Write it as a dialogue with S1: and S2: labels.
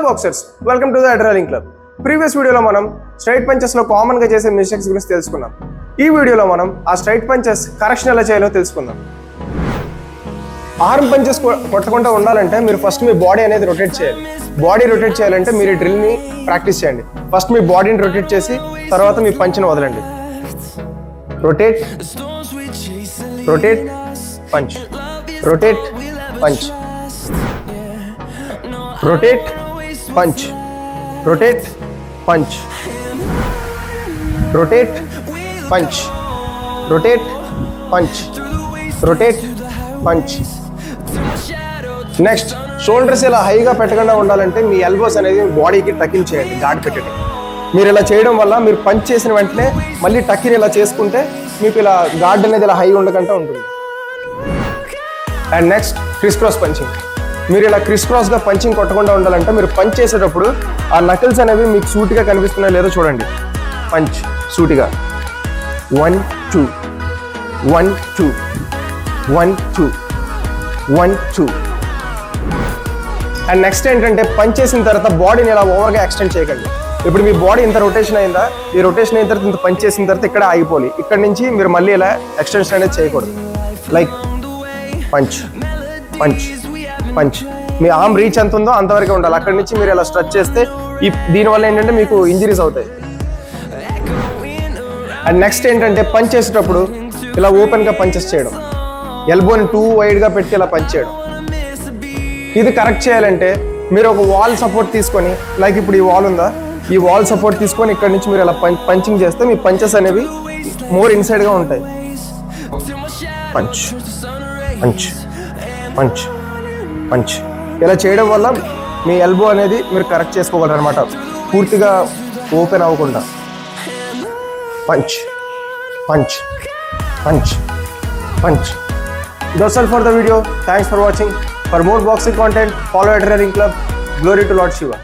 S1: Hello boxers, welcome to the adrenaline club. Previous వీడియోలో మనం straight పంచెస్లో కామన్గా చేసే మిస్టేక్స్ గురించి తెలుసుకున్నాం. ఈ వీడియోలో మనం ఆ స్ట్రైట్ పంచెస్ కరెక్షన్ ఎలా చేయాలో తెలుసుకుందాం. ఆర్మ్ పంచెస్ కొట్టకుండా ఉండాలంటే మీరు ఫస్ట్ మీ బాడీ అనేది రొటేట్ చేయాలి. బాడీ రొటేట్ చేయాలంటే మీరు ఈ డ్రిల్ని ప్రాక్టీస్ చేయండి. ఫస్ట్ మీ బాడీని రొటేట్ చేసి తర్వాత మీ పంచ్ని వదలండి. Rotate, rotate, punch, rotate, punch, rotate, punch, rotate, punch, rotate, punch, rotate, punch, rotate, punch. Next, shoulders ఇలా హైగా పెట్టకుండా ఉండాలంటే మీ ఎల్బోస్ అనేది బాడీకి టకిల్ చేయండి, గాడ్ పెట్టండి. మీరు ఇలా చేయడం వల్ల మీరు పంచ్ చేసిన వెంటనే మళ్ళీ టకిన్ ఇలా చేసుకుంటే మీకు ఇలా గాడ్ అనేది ఇలా హై ఉండకుండా ఉంటుంది. And next, criss cross punching. మీరు ఇలా క్రిస్ క్రాస్గా పంచింగ్ కొట్టకుండా ఉండాలంటే మీరు పంచ్ చేసేటప్పుడు ఆ నకిల్స్ అనేవి మీకు సూటిగా కనిపిస్తున్నాయో లేదో చూడండి. పంచ్ సూటిగా 1 2 1 2 1 2 1 2. అండ్ నెక్స్ట్ ఏంటంటే పంచ్ చేసిన తర్వాత బాడీని ఇలా ఓవర్గా ఎక్స్టెండ్ చేయకండి. ఇప్పుడు మీ బాడీ ఇంత రొటేషన్ అయిందా, ఈ రొటేషన్ అయిన తర్వాత ఇంత పంచ్ చేసిన తర్వాత ఇక్కడ ఆగిపోవాలి. ఇక్కడ నుంచి మీరు మళ్ళీ ఇలా ఎక్స్టెన్షన్ అనేది చేయకూడదు. Like punch, punch, punch. మీ ఆర్మ్ రీచ్ ఎంత ఉందో అంతవరకు ఉండాలి. అక్కడి నుంచి మీరు ఇలా స్ట్రెచ్ చేస్తే దీనివల్ల ఏంటంటే మీకు ఇంజరీస్ అవుతాయి. అండ్ నెక్స్ట్ ఏంటంటే పంచ్ చేసేటప్పుడు ఇలా ఓపెన్గా పంచెస్ చేయడం, ఎల్బోని 2 వైడ్గా పెట్టి ఇలా పంచ్ చేయడం. ఇది కరెక్ట్ చేయాలంటే మీరు ఒక వాల్ సపోర్ట్ తీసుకొని, లైక్ ఇప్పుడు ఈ వాల్ ఉందా, ఈ వాల్ సపోర్ట్ తీసుకొని ఇక్కడ నుంచి మీరు ఇలా పంచింగ్ చేస్తే మీ పంచెస్ అనేవి మోర్ ఇన్సైడ్గా ఉంటాయి. Punch, punch, punch, punch. ఇలా చేయడం వల్ల మీ ఎల్బో అనేది మీరు కరెక్ట్ చేసుకోగలరు అనమాట, పూర్తిగా ఓపెన్ అవ్వకుండా. Punch, punch, punch, punch. That's all for the video. Thanks for watching. For more boxing content, follow Adrenaline Club. Glory to Lord Shiva.